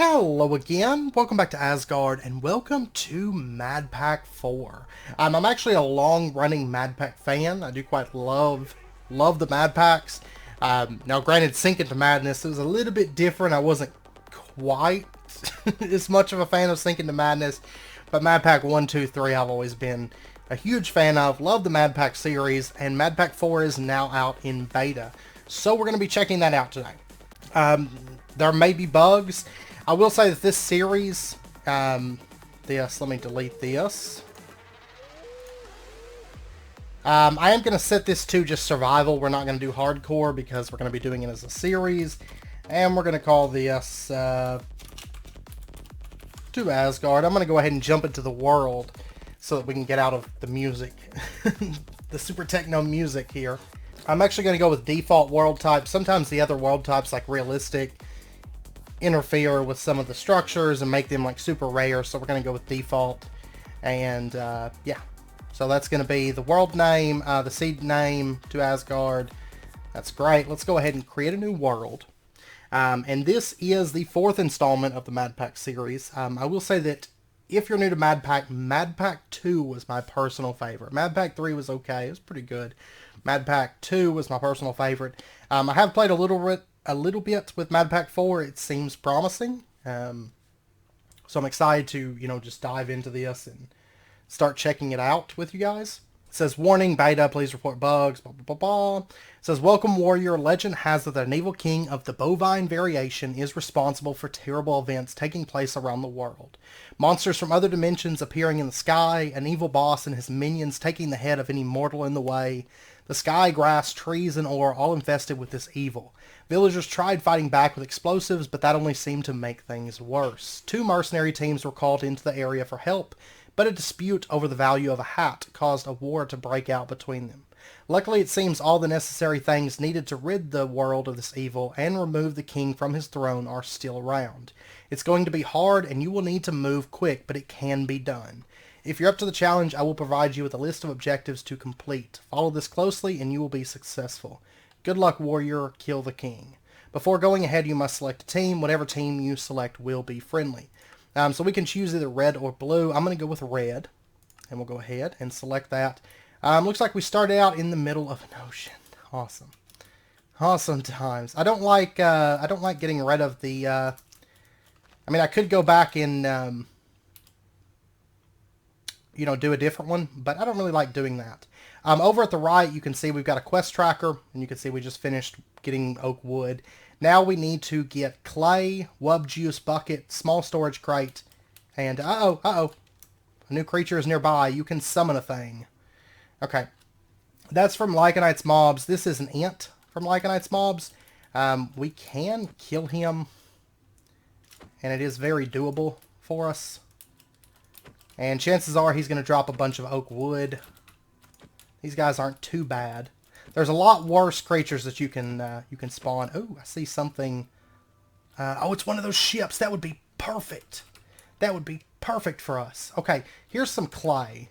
Hello again, welcome back to Asgard, and welcome to Madpack 4. I'm actually a long-running Madpack fan. I do quite love the Madpacks. Now granted, Sink into Madness, it was a little bit different. I wasn't quite as much of a fan of Sink into Madness, but Madpack 1, 2, 3 I've always been a huge fan of. Love the Madpack series, and Madpack 4 is now out in beta. So we're going to be checking that out today. There may be bugs. I will say that this series, let me delete this. I am going to set this to just survival. We're not going to do hardcore because we're going to be doing it as a series. And we're going to call this to Asgard. I'm going to go ahead and jump into the world so that we can get out of the music. The super techno music here. I'm actually going to go with default world type. Sometimes the other world types, like realistic, interfere with some of the structures and make them like super rare, so we're going to go with default. And yeah, so that's going to be the world name, the seed name to Asgard. That's great. Let's go ahead and create a new world. And this is the 4th installment of the Madpack series. I will say that if you're new to Madpack, Madpack 2 was my personal favorite. Madpack 3 was okay, it was pretty good. Madpack 2 was my personal favorite. I have played a little bit with Madpack 4. It seems promising. So I'm excited to, just dive into this and start checking it out with you guys. It says, warning, beta, please report bugs, blah, blah, blah, blah. It says, welcome warrior, legend has that an evil king of the bovine variation is responsible for terrible events taking place around the world. Monsters from other dimensions appearing in the sky, an evil boss and his minions taking the head of any mortal in the way. The sky, grass, trees, and ore all infested with this evil. Villagers tried fighting back with explosives, but that only seemed to make things worse. 2 mercenary teams were called into the area for help, but a dispute over the value of a hat caused a war to break out between them. Luckily, it seems all the necessary things needed to rid the world of this evil and remove the king from his throne are still around. It's going to be hard, and you will need to move quick, but it can be done. If you're up to the challenge, I will provide you with a list of objectives to complete. Follow this closely and you will be successful. Good luck, warrior. Kill the king. Before going ahead, you must select a team. Whatever team you select will be friendly. So we can choose either red or blue. I'm going to go with red. And we'll go ahead and select that. Looks like we started out in the middle of an ocean. Awesome. Awesome times. I don't like getting rid of the... I mean, I could go back and... do a different one, but I don't really like doing that. Over at the right, you can see we've got a quest tracker, and you can see we just finished getting oak wood. Now we need to get clay, wub juice bucket, small storage crate, and a new creature is nearby. You can summon a thing. Okay, that's from Lycanite's mobs. This is an ant from Lycanite's mobs. We can kill him, and it is very doable for us. And chances are he's going to drop a bunch of oak wood. These guys aren't too bad. There's a lot worse creatures that you can spawn. Oh, I see something. Oh, it's one of those ships. That would be perfect. That would be perfect for us. Okay, here's some clay.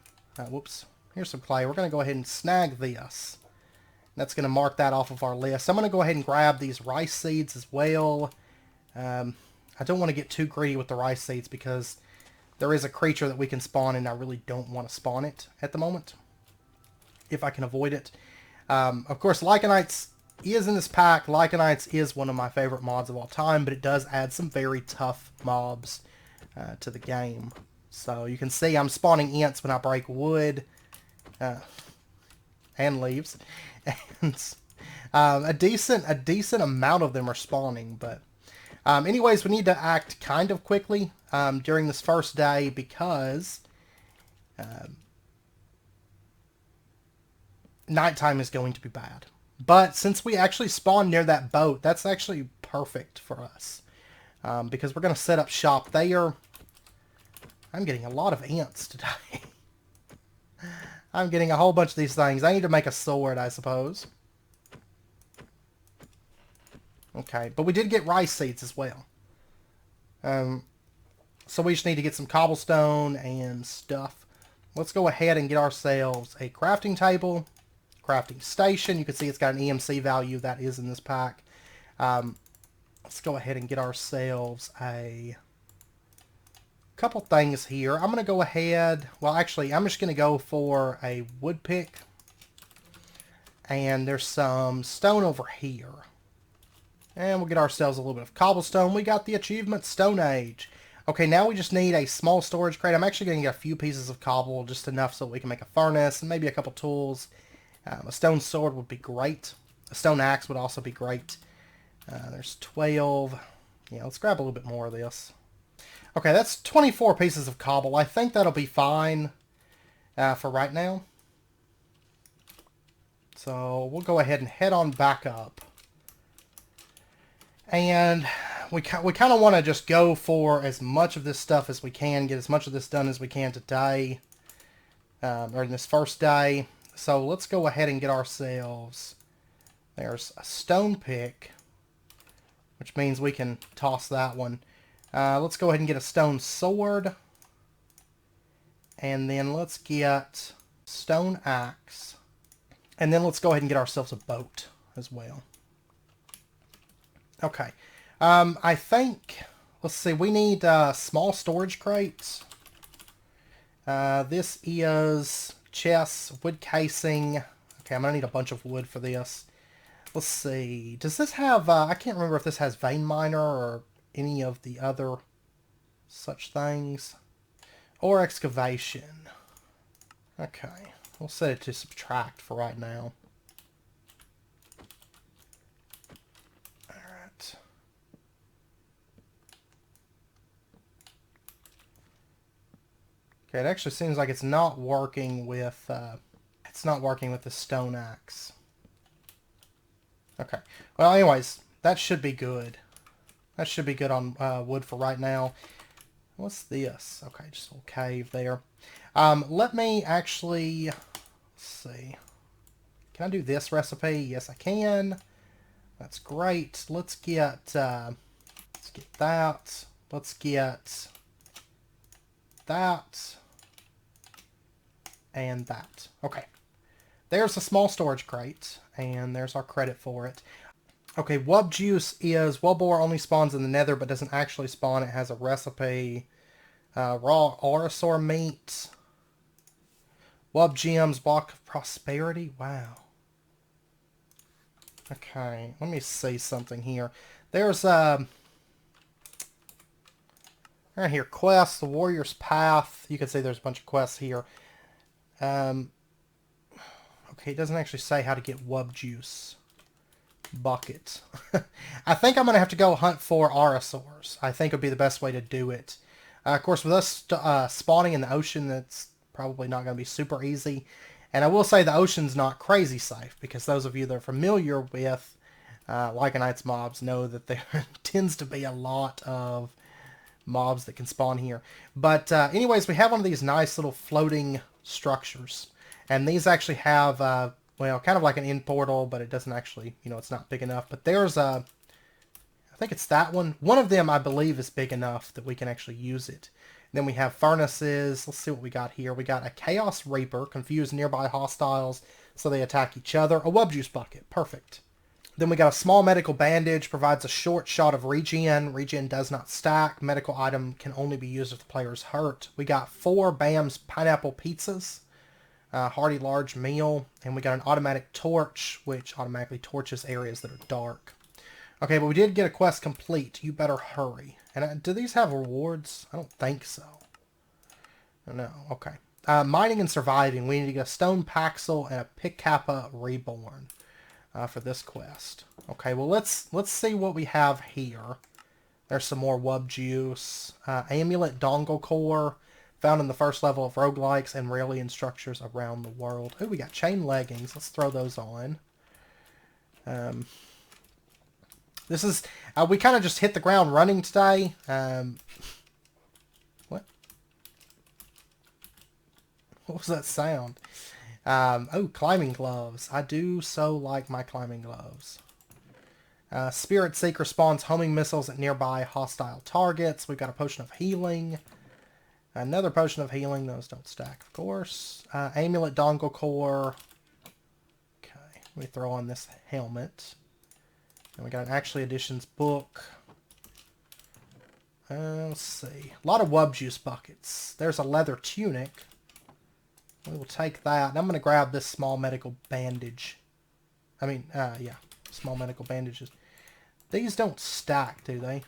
Whoops. Here's some clay. We're going to go ahead and snag this. That's going to mark that off of our list. I'm going to go ahead and grab these rice seeds as well. I don't want to get too greedy with the rice seeds because... there is a creature that we can spawn, and I really don't want to spawn it at the moment, if I can avoid it. Of course, Lycanites is in this pack. Lycanites is one of my favorite mods of all time, but it does add some very tough mobs to the game. So you can see I'm spawning ants when I break wood and leaves. And a decent amount of them are spawning, but... anyways, we need to act kind of quickly during this first day because nighttime is going to be bad. But since we actually spawned near that boat, that's actually perfect for us because we're going to set up shop there. I'm getting a lot of ants today. I'm getting a whole bunch of these things. I need to make a sword, I suppose. Okay, but we did get rice seeds as well. So we just need to get some cobblestone and stuff. Let's go ahead and get ourselves a crafting table, crafting station. You can see it's got an EMC value that is in this pack. let's go ahead and get ourselves a couple things here. I'm going to go ahead, well actually I'm just going to go for a wood pick, and there's some stone over here. And we'll get ourselves a little bit of cobblestone. We got the achievement Stone Age. Okay, now we just need a small storage crate. I'm actually going to get a few pieces of cobble, just enough so we can make a furnace and maybe a couple tools. A stone sword would be great. A stone axe would also be great. There's 12. Yeah, let's grab a little bit more of this. Okay, that's 24 pieces of cobble. I think that'll be fine for right now. So we'll go ahead and head on back up. And we kind of want to just go for as much of this stuff as we can, get as much of this done as we can today, or in this first day. So let's go ahead and get ourselves, there's a stone pick, which means we can toss that one. Let's go ahead and get a stone sword, and then let's get stone axe, and then let's go ahead and get ourselves a boat as well. Okay, I think, let's see, we need small storage crates. This is chests, wood casing. Okay, I'm going to need a bunch of wood for this. Let's see, does this have, I can't remember if this has vein miner or any of the other such things. Or excavation. Okay, we'll set it to subtract for right now. Okay, it actually seems like it's not working with the stone axe. Okay. Well, anyways, that should be good. That should be good on wood for right now. What's this? Okay, just a little cave there. Let me actually, let's see. Can I do this recipe? Yes, I can. That's great. Let's get that. Let's get that. And that. Okay. There's a small storage crate, and there's our credit for it. Okay, wub juice is wubboar only spawns in the nether, but doesn't actually spawn. It has a recipe. Raw Orosaur meat. Wub gems, block of prosperity. Wow. Okay, let me see something here. There's right here, quests, the warrior's path. You can see there's a bunch of quests here. Okay, it doesn't actually say how to get wub juice. Bucket. I think I'm going to have to go hunt for Orosaurs. I think would be the best way to do it. Of course, with us spawning in the ocean, that's probably not going to be super easy. And I will say the ocean's not crazy safe, because those of you that are familiar with Lycanites mobs know that there tends to be a lot of mobs that can spawn here. But anyways, we have one of these nice little floating structures. And these actually have, well, kind of like an end portal, but it doesn't actually, you know, it's not big enough. But there's a, I think it's that one. One of them, I believe, is big enough that we can actually use it. Then we have furnaces. Let's see what we got here. We got a Chaos Reaper, confuse nearby hostiles so they attack each other. A wub juice bucket, perfect. Then we got a small medical bandage, provides a short shot of regen. Regen does not stack. Medical item can only be used if the player is hurt. We got 4 Bam's pineapple pizzas. Hearty large meal. And we got an automatic torch, which automatically torches areas that are dark. Okay, but we did get a quest complete. You better hurry. And do these have rewards? I don't think so. No, okay. Mining and surviving. We need to get a stone paxel and a pick kappa reborn for this quest. Okay, well let's see what we have here. There's some more wub juice. Amulet dongle core. Found in the first level of roguelikes and Raelian structures around the world. Oh, we got chain leggings. Let's throw those on. This is, we kind of just hit the ground running today. What? What was that sound? Oh, climbing gloves. I do so like my climbing gloves. Spirit Seeker spawns homing missiles at nearby hostile targets. We've got a potion of healing. Another potion of healing. Those don't stack, of course. Amulet dongle core. Okay, let me throw on this helmet. And we got an Actually Editions book. Let's see. A lot of wub juice buckets. There's a leather tunic. We will take that. And I'm going to grab this small medical bandage. Yeah. Small medical bandages. These don't stack, do they?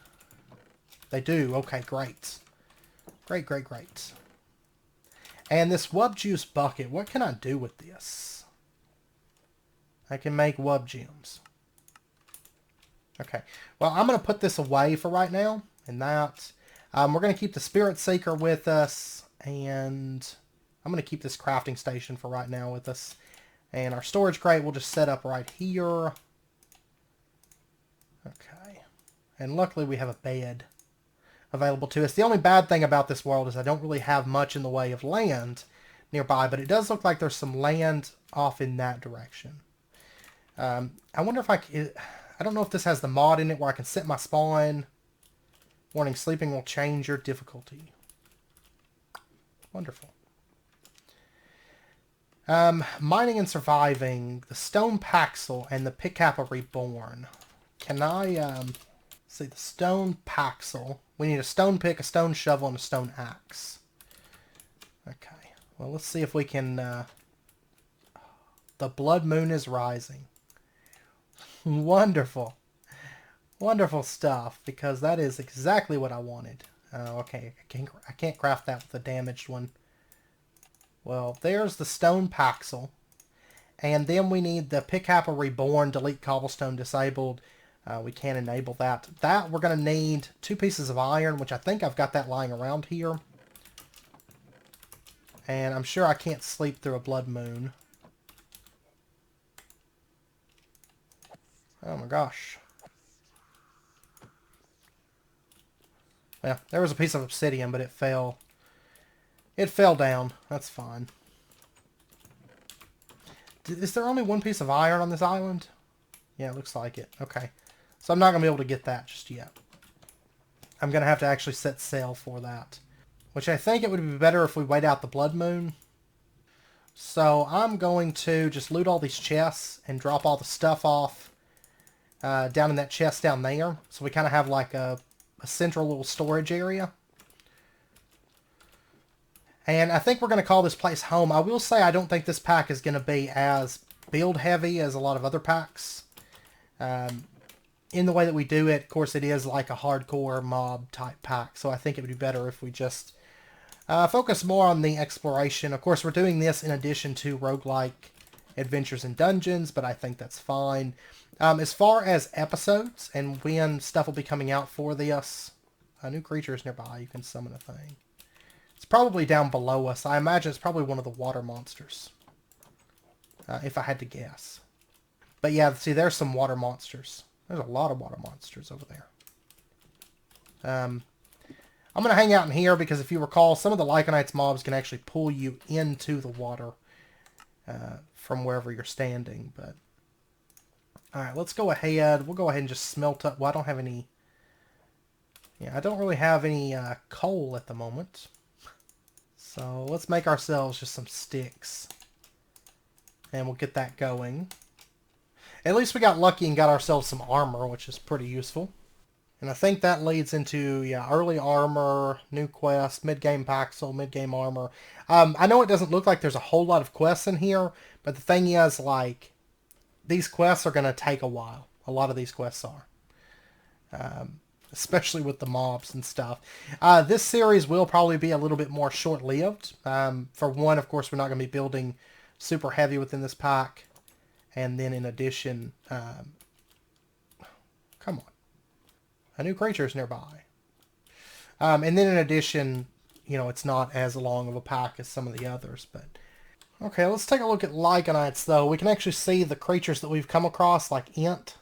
They do. Okay, great. Great, great, great. And this wub juice bucket, what can I do with this? I can make wub gems. Okay. Well, I'm going to put this away for right now. And that. We're going to keep the Spirit Seeker with us. And I'm going to keep this crafting station for right now with us. And our storage crate we'll just set up right here. Okay. And luckily we have a bed available to us. The only bad thing about this world is I don't really have much in the way of land nearby. But it does look like there's some land off in that direction. I wonder if I don't know if this has the mod in it where I can set my spawn. Warning, sleeping will change your difficulty. Wonderful. Mining and surviving, the stone paxel and the Picappa reborn. Can I, see, the stone paxel. We need a stone pick, a stone shovel, and a stone axe. Okay. Well, let's see if we can, the blood moon is rising. Wonderful. Wonderful stuff, because that is exactly what I wanted. Okay, I can't craft that with the damaged one. Well, there's the stone paxel. And then we need the Picappa reborn, delete cobblestone disabled. We can't enable that. That we're going to need 2 pieces of iron, which I think I've got that lying around here. And I'm sure I can't sleep through a blood moon. Oh my gosh. Well, there was a piece of obsidian, but it fell. It fell down. That's fine. Is there only 1 piece of iron on this island? Yeah, it looks like it. Okay. So I'm not going to be able to get that just yet. I'm going to have to actually set sail for that. Which I think it would be better if we wait out the blood moon. So I'm going to just loot all these chests and drop all the stuff off down in that chest down there. So we kind of have like a central little storage area. And I think we're going to call this place home. I will say I don't think this pack is going to be as build heavy as a lot of other packs. In the way that we do it, of course, it is like a hardcore mob type pack. So I think it would be better if we just focus more on the exploration. Of course, we're doing this in addition to roguelike adventures and dungeons, but I think that's fine. As far as episodes and when stuff will be coming out for this, new creatures nearby, you can summon a thing. It's probably down below us. I imagine it's probably one of the water monsters. If I had to guess. But yeah, see, there's some water monsters. There's a lot of water monsters over there. I'm going to hang out in here because if you recall, some of the Lycanites mobs can actually pull you into the water from wherever you're standing. But alright, let's go ahead. We'll go ahead and just smelt up. Well, I don't have any... Yeah, I don't really have any coal at the moment. So let's make ourselves just some sticks. And we'll get that going. At least we got lucky and got ourselves some armor, which is pretty useful. And I think that leads into, yeah, early armor, new quest, mid-game paxel, mid-game armor. I know it doesn't look like there's a whole lot of quests in here, but the thing is, like, these quests are going to take a while. A lot of these quests are. Especially with the mobs and stuff. This series will probably be a little bit more short-lived. For one, of course, we're not going to be building super heavy within this pack. And then in addition, come on. A new creature is nearby. And then in addition, you know, it's not as long of a pack as some of the others. But okay, let's take a look at Lycanites, though. We can actually see the creatures that we've come across, like Int.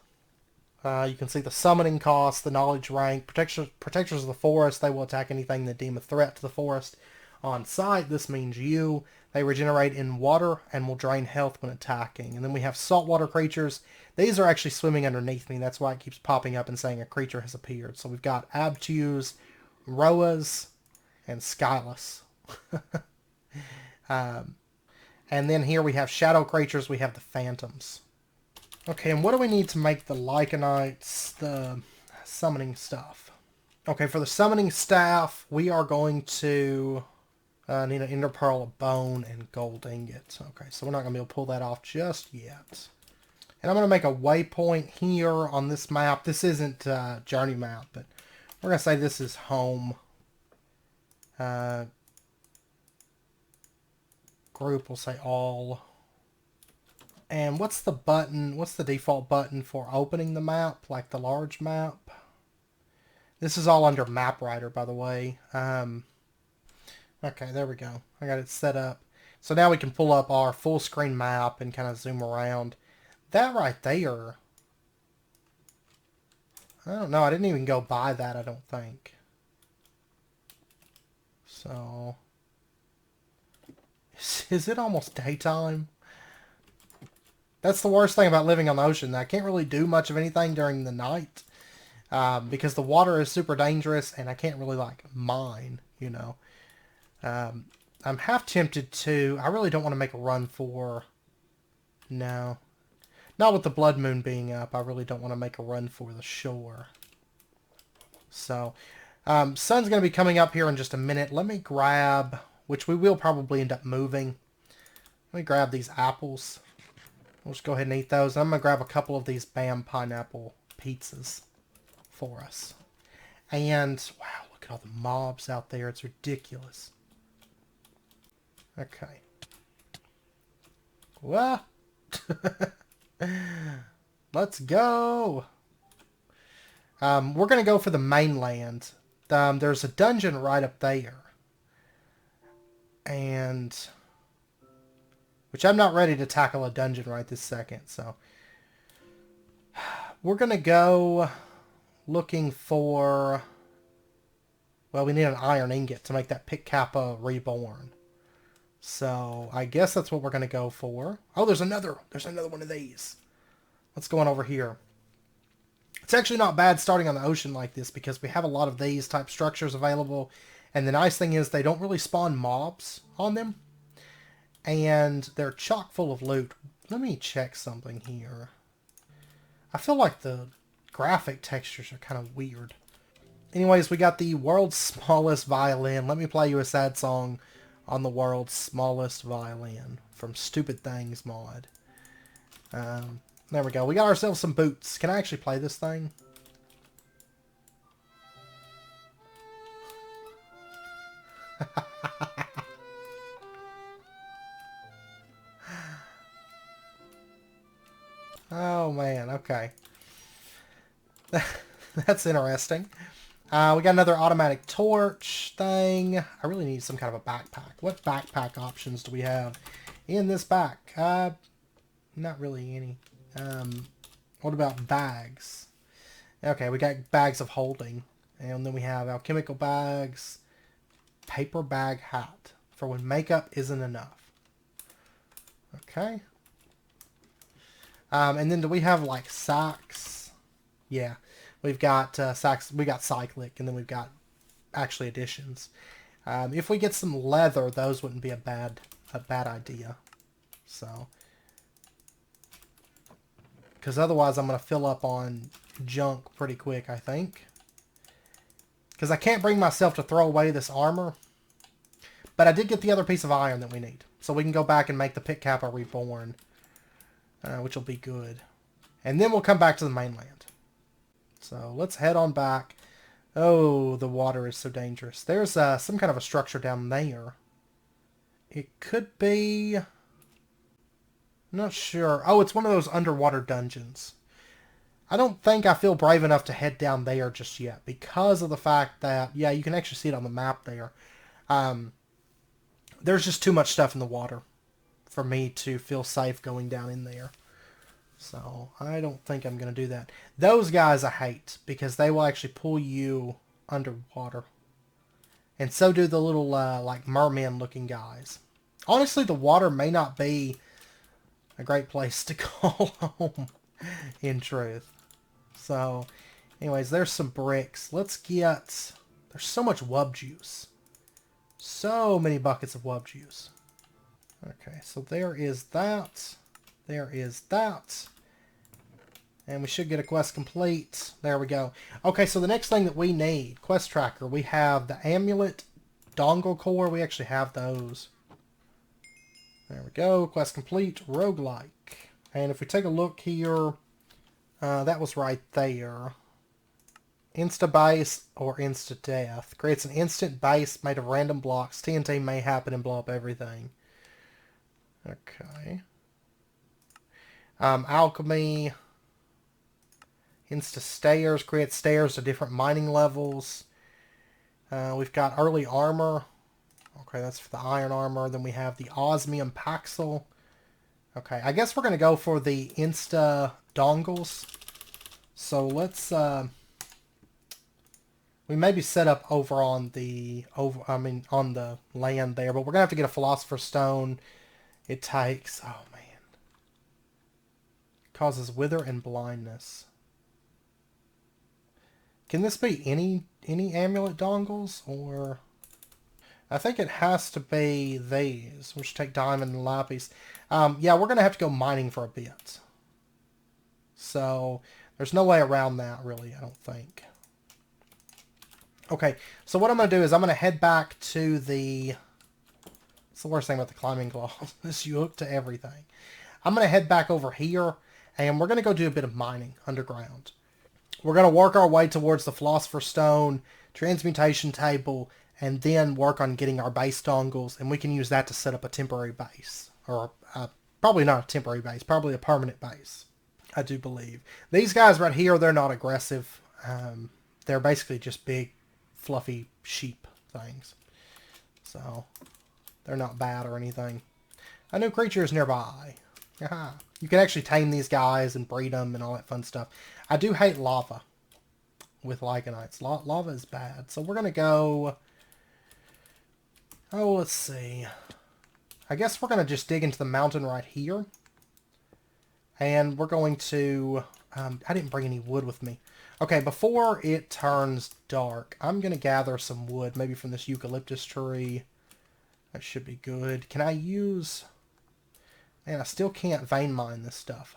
You can see the summoning cost, the knowledge rank, protectors of the forest. They will attack anything that deem a threat to the forest on sight. This means you. They regenerate in water and will drain health when attacking. And then we have saltwater creatures. These are actually swimming underneath me. That's why it keeps popping up and saying a creature has appeared. So we've got Abtus, Roas, and Skylus. And then here we have shadow creatures. We have the phantoms. Okay, and what do we need to make the Lycanites, the summoning stuff? Okay, for the summoning staff, we are going to need an ender pearl, a bone, and gold ingots. Okay, so we're not going to be able to pull that off just yet. And I'm going to make a waypoint here on this map. This isn't a journey map, but we're going to say this is home. Group, we'll say all. And what's the button? What's the default button for opening the map, like the large map? This is all under Map Writer, by the way. Okay, there we go. I got it set up. So now we can pull up our full screen map and kind of zoom around. That right there, I don't know. I didn't even go by that, I don't think. So, is it almost daytime? That's the worst thing about living on the ocean. I can't really do much of anything during the night because the water is super dangerous and I can't really, like, mine, you know. I'm half tempted to... I really don't want to make a run for... No. Not with the blood moon being up. I really don't want to make a run for the shore. So, sun's going to be coming up here in just a minute. Let me grab... Which we will probably end up moving. Let me grab these apples. We'll just go ahead and eat those. I'm going to grab a couple of these Bam pineapple pizzas for us. And, wow, look at all the mobs out there. It's ridiculous. Okay. Well, let's go. We're going to go for the mainland. There's a dungeon right up there. And... Which I'm not ready to tackle a dungeon right this second, so... We're going to go looking for... Well, we need an iron ingot to make that Pick Kappa reborn. So, I guess that's what we're going to go for. Oh, there's another one of these. Let's go on over here. It's actually not bad starting on the ocean like this because we have a lot of these type structures available. And the nice thing is they don't really spawn mobs on them. And they're chock full of loot. Let me check something here. I feel like the graphic textures are kind of weird. Anyways, we got the world's smallest violin. Let me play you a sad song on the world's smallest violin from Stupid Things mod. There we go. We got ourselves some boots. Can I actually play this thing? Oh, man. Okay. That's interesting. We got another automatic torch thing. I really need some kind of a backpack. What backpack options do we have in this back? Not really any. What about bags? Okay, we got bags of holding. And then we have alchemical bags. Paper bag hat. For when makeup isn't enough. Okay. And then do we have like socks? Yeah, we've got socks. We got cyclic, and then we've got actually additions. If we get some leather, those wouldn't be a bad idea. So, because otherwise I'm gonna fill up on junk pretty quick, I think. Because I can't bring myself to throw away this armor, but I did get the other piece of iron that we need, so we can go back and make the Pick Kappa reborn. Which will be good. And then we'll come back to the mainland. So let's head on back. Oh, the water is so dangerous. There's some kind of a structure down there. It could be... I'm not sure. Oh, it's one of those underwater dungeons. I don't think I feel brave enough to head down there just yet because of the fact that, yeah, you can actually see it on the map there. There's just too much stuff in the water for me to feel safe going down in there. So, I don't think I'm going to do that. Those guys I hate, because they will actually pull you underwater. And so do the little, like, merman-looking guys. Honestly, the water may not be a great place to call home, in truth. So, anyways, there's some bricks. Let's get... There's so much wub juice. So many buckets of wub juice. Okay, so there is that. There is that. And we should get a quest complete. There we go. Okay, so the next thing that we need, quest tracker, we have the amulet, dongle core. We actually have those. There we go. Quest complete, roguelike. And if we take a look here, that was right there. Insta-base or insta-death. Creates an instant base made of random blocks. TNT may happen and blow up everything. Okay. Alchemy. Insta-stairs. Creates stairs to different mining levels. We've got early armor. Okay, that's for the iron armor. Then we have the osmium paxil. Okay, I guess we're going to go for the insta dongles. So let's... we may be set up over on the on the land there, but we're gonna have to get a philosopher's stone. It takes, oh man, causes wither and blindness. Can this be any amulet dongles, or I think it has to be these, which take diamond and lapis. Yeah, we're gonna have to go mining for a bit. So there's no way around that, really, I don't think. Okay, so what I'm going to do is I'm going to head back to the... It's the worst thing about the climbing claws is you hook to everything. I'm going to head back over here, and we're going to go do a bit of mining underground. We're going to work our way towards the Philosopher's Stone, transmutation table, and then work on getting our base dongles, and we can use that to set up a temporary base. Or probably not a temporary base, probably a permanent base, I do believe. These guys right here, they're not aggressive. They're basically just big, fluffy sheep things. So, they're not bad or anything. A new creature is nearby. Aha. You can actually tame these guys and breed them and all that fun stuff. I do hate lava with Lycanites. Lava is bad. So we're going to go... Oh, let's see. I guess we're going to just dig into the mountain right here. And we're going to... I didn't bring any wood with me. Okay, before it turns dark, I'm going to gather some wood, maybe from this eucalyptus tree. That should be good. Can I use... Man, I still can't vein mine this stuff.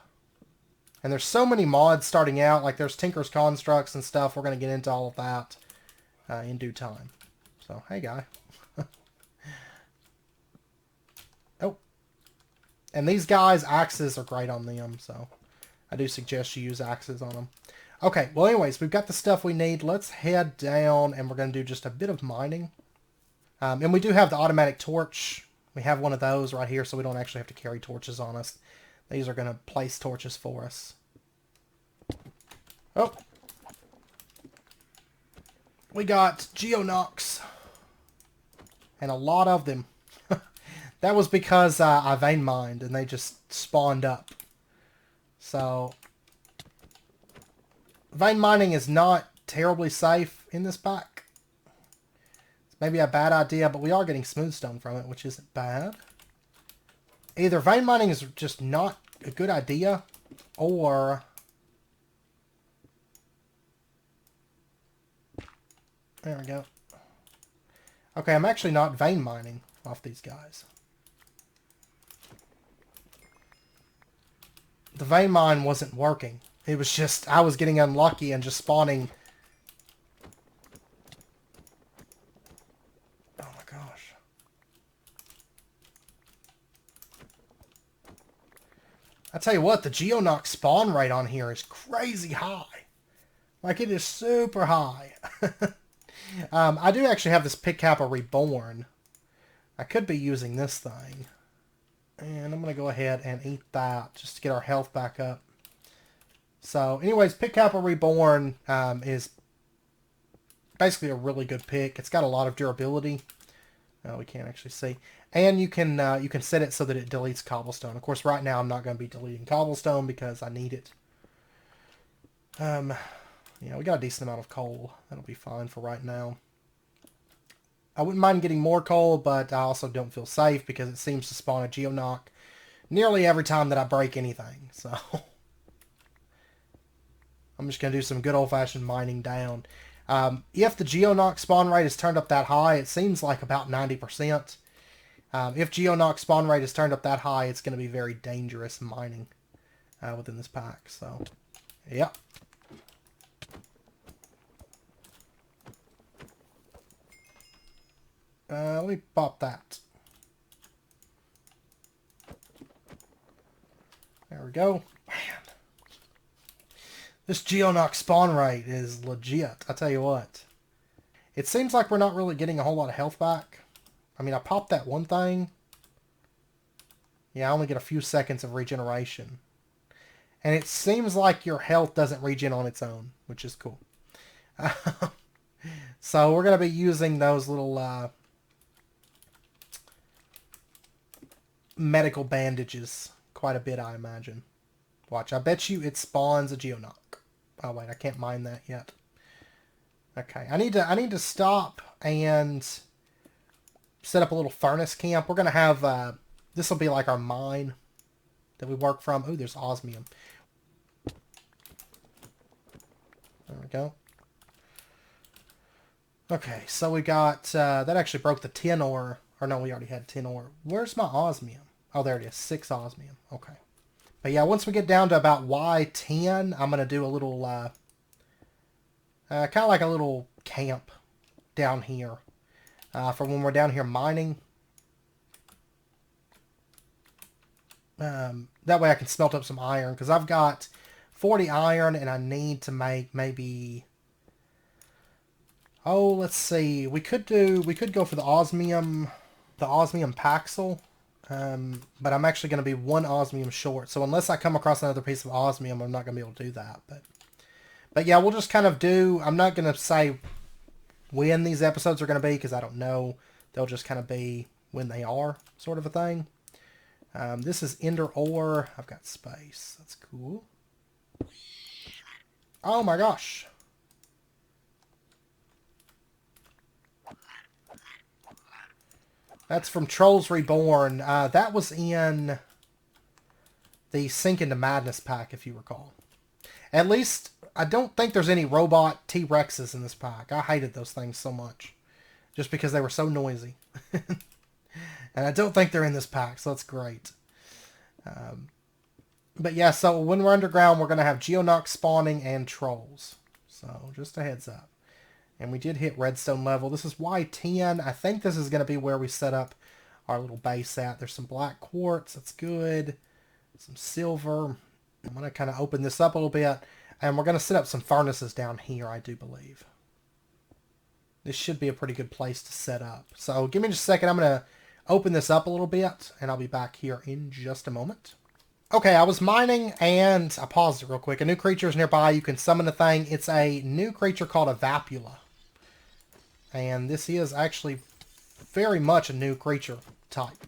And there's so many mods starting out, like there's Tinker's Constructs and stuff. We're going to get into all of that in due time. So, hey guy. Oh. And these guys, axes are great on them, so I do suggest you use axes on them. Okay, well anyways, we've got the stuff we need. Let's head down and we're going to do just a bit of mining. And we do have the automatic torch. We have one of those right here, so we don't actually have to carry torches on us. These are going to place torches for us. Oh. We got Geonox. And a lot of them. That was because I vein mined and they just spawned up. So, vein mining is not terribly safe in this pack. It's maybe a bad idea, but we are getting smooth stone from it, which isn't bad. Either vein mining is just not a good idea, or... There we go. Okay, I'm actually not vein mining off these guys. The vein mine wasn't working. It was just, I was getting unlucky and just spawning. Oh my gosh. I tell you what, the Geonox spawn rate on here is crazy high. Like, it is super high. I do actually have this Pickkappa Reborn. I could be using this thing. And I'm going to go ahead and eat that just to get our health back up. So, anyways, Pickkappa Reborn is basically a really good pick. It's got a lot of durability. Oh, we can't actually see. And you can set it so that it deletes cobblestone. Of course, right now I'm not going to be deleting cobblestone because I need it. Yeah, we got a decent amount of coal. That'll be fine for right now. I wouldn't mind getting more coal, but I also don't feel safe because it seems to spawn a Geonox nearly every time that I break anything. So I'm just going to do some good old-fashioned mining down. If the Geonox spawn rate is turned up that high, it seems like about 90%. If Geonox spawn rate is turned up that high, it's going to be very dangerous mining within this pack. So, Yep. Let me pop that. There we go. Man. This Geonox spawn rate is legit, I tell you what. It seems like we're not really getting a whole lot of health back. I mean, I popped that one thing. Yeah, I only get a few seconds of regeneration. And it seems like your health doesn't regen on its own, which is cool. So we're going to be using those little medical bandages quite a bit, I imagine. Watch, I bet you it spawns a Geonox. Oh wait, I can't mine that yet. Okay, I need to stop and set up a little furnace camp. We're gonna have this will be like our mine that we work from. Oh, there's osmium. There we go. Okay, so we got that actually broke the tin ore. Or no, we already had tin ore. Where's my osmium? Oh, there it is. 6 osmium. Okay. But yeah, once we get down to about Y10, I'm going to do a little, kind of like a little camp down here for when we're down here mining. That way I can smelt up some iron, because I've got 40 iron and I need to make maybe... Oh, let's see. We could go for the osmium paxel. But I'm actually going to be 1 osmium short. So unless I come across another piece of osmium, I'm not going to be able to do that. But yeah, we'll just kind of do... I'm not going to say when these episodes are going to be, because I don't know. They'll just kind of be when they are, sort of a thing. This is ender ore. I've got space. That's cool. Oh my gosh. That's from Trolls Reborn. That was in the Sink into Madness pack, if you recall. At least, I don't think there's any robot T-Rexes in this pack. I hated those things so much. Just because they were so noisy. And I don't think they're in this pack, so that's great. But yeah, so when we're underground, we're going to have Geonox spawning and trolls. So, just a heads up. And we did hit redstone level. This is Y10. I think this is going to be where we set up our little base at. There's some black quartz. That's good. Some silver. I'm going to kind of open this up a little bit. And we're going to set up some furnaces down here, I do believe. This should be a pretty good place to set up. So give me just a second. I'm going to open this up a little bit. And I'll be back here in just a moment. Okay, I was mining and I paused it real quick. A new creature is nearby. You can summon the thing. It's a new creature called a Vapula. And this is actually very much a new creature type.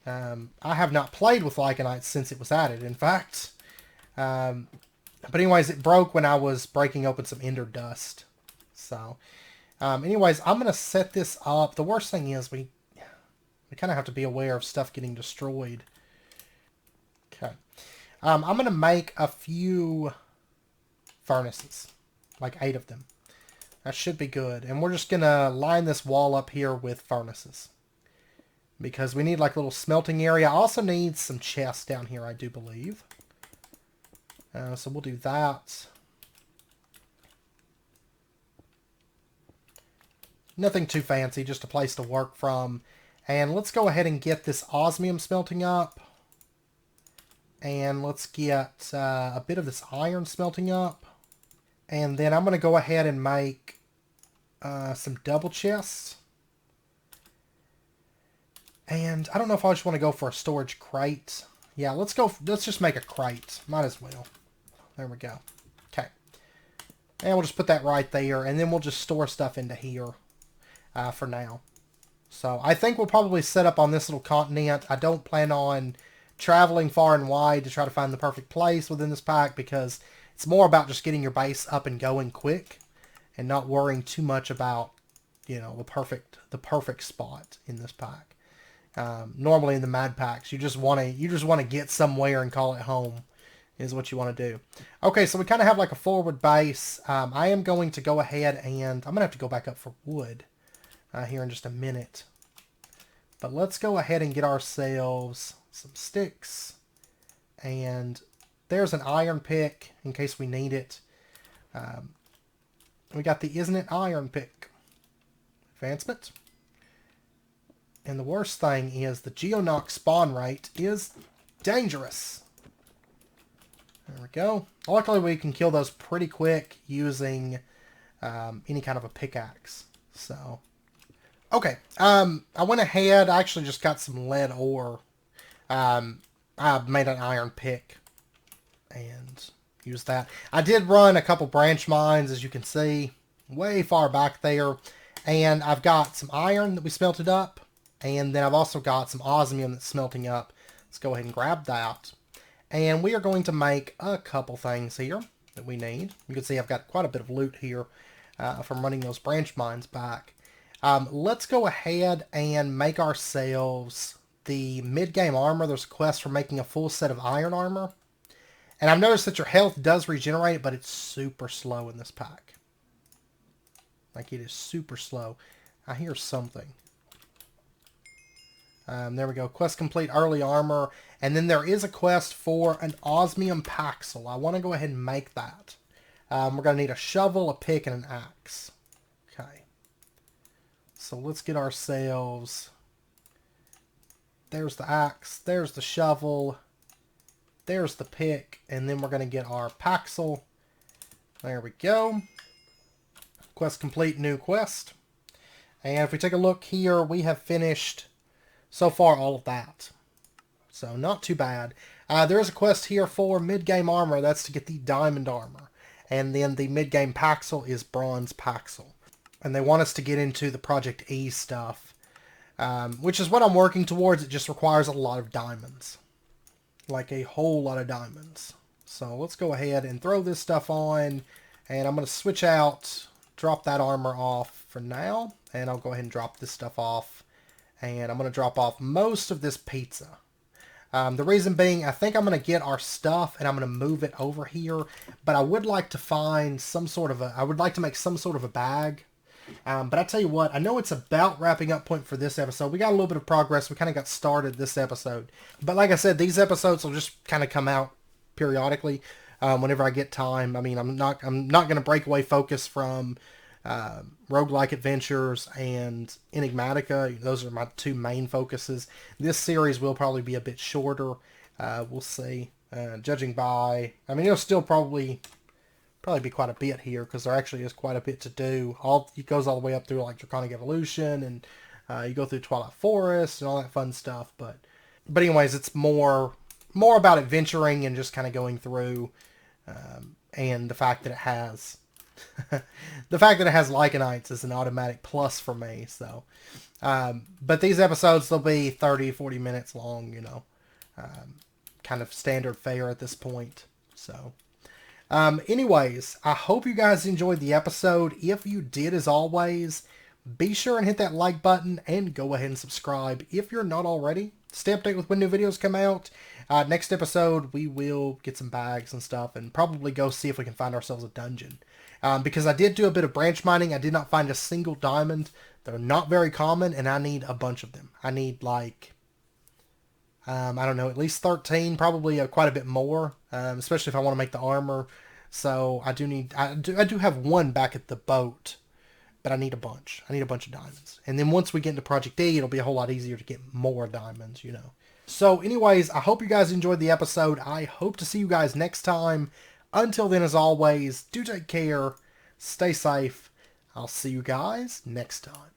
I have not played with Lycanites since it was added, in fact. But anyways, it broke when I was breaking open some ender dust. So, anyways, I'm going to set this up. The worst thing is we kind of have to be aware of stuff getting destroyed. Okay. I'm going to make a few furnaces. Like 8 of them. That should be good. And we're just going to line this wall up here with furnaces. Because we need like a little smelting area. I also need some chests down here, I do believe. So we'll do that. Nothing too fancy, just a place to work from. And let's go ahead and get this osmium smelting up. And let's get a bit of this iron smelting up. And then I'm going to go ahead and make some double chests. And I don't know if I just want to go for a storage crate. Yeah, let's just make a crate. Might as well. There we go. Okay. And we'll just put that right there. And then we'll just store stuff into here for now. So I think we'll probably set up on this little continent. I don't plan on traveling far and wide to try to find the perfect place within this pack, because it's more about just getting your base up and going quick and not worrying too much about, you know, the perfect spot in this pack. Normally in the Madpacks, you just want to get somewhere and call it home is what you want to do. Okay, so we kind of have like a forward base. I am going to go ahead and I'm going to have to go back up for wood here in just a minute. But let's go ahead and get ourselves some sticks and There's an iron pick in case we need it. We got the Isn't It Iron pick. Advancement. And the worst thing is the Geonox spawn rate is dangerous. There we go. Luckily we can kill those pretty quick using any kind of a pickaxe. So, okay. I went ahead. I actually just got some lead ore. I made an iron pick and used that. I did run a couple branch mines, as you can see, way far back there. And I've got some iron that we smelted up. And then I've also got some osmium that's smelting up. Let's go ahead and grab that. And we are going to make a couple things here that we need. You can see I've got quite a bit of loot here from running those branch mines back. Let's go ahead and make ourselves the mid-game armor. There's a quest for making a full set of iron armor. And I've noticed that your health does regenerate, but it's super slow in this pack. Like, it is super slow. I hear something. There we go. Quest complete, early armor. And then there is a quest for an osmium paxel. I want to go ahead and make that. We're going to need a shovel, a pick, and an axe. Okay. So let's get ourselves... There's the axe. There's the shovel. There's the pick. And then we're going to get our paxel. There we go. Quest complete, new quest. And if we take a look here, we have finished... so far, all of that. So, not too bad. There is a quest here for mid-game armor. That's to get the diamond armor. And then the mid-game paxel is bronze paxel. And they want us to get into the Project E stuff. Which is what I'm working towards. It just requires a lot of diamonds. Like a whole lot of diamonds. So, let's go ahead and throw this stuff on. And I'm going to switch out, drop that armor off for now. And I'll go ahead and drop this stuff off. And I'm going to drop off most of this pizza. The reason being, I think I'm going to get our stuff and I'm going to move it over here. But I would like to find some sort of I would like to make some sort of a bag. But I tell you what, I know it's about wrapping up point for this episode. We got a little bit of progress. We kind of got started this episode. But like I said, these episodes will just kind of come out periodically whenever I get time. I mean, I'm not going to break away focus from... roguelike adventures and Enigmatica. Those are my two main focuses. This series will probably be a bit shorter. We'll see. Judging by, I mean, it'll still probably be quite a bit here because there actually is quite a bit to do. It goes all the way up through like Draconic Evolution, and you go through Twilight Forest and all that fun stuff. But anyways, it's more about adventuring and just kind of going through, and the fact that it has. The fact that it has Lycanites is an automatic plus for me. So, but these episodes, they'll be 30-40 minutes long, you know, kind of standard fare at this point. So, anyways, I hope you guys enjoyed the episode. If you did, as always, be sure and hit that like button and go ahead and subscribe if you're not already. Stay updated with when new videos come out. Next episode, we will get some bags and stuff and probably go see if we can find ourselves a dungeon. Because I did do a bit of branch mining. I did not find a single diamond. They're not very common, and I need a bunch of them. I need, like, I don't know, at least 13, probably quite a bit more, especially if I want to make the armor. So I do have one back at the boat, but I need a bunch. I need a bunch of diamonds. And then once we get into Project E, it'll be a whole lot easier to get more diamonds, you know. So anyways, I hope you guys enjoyed the episode. I hope to see you guys next time. Until then, as always, do take care, stay safe. I'll see you guys next time.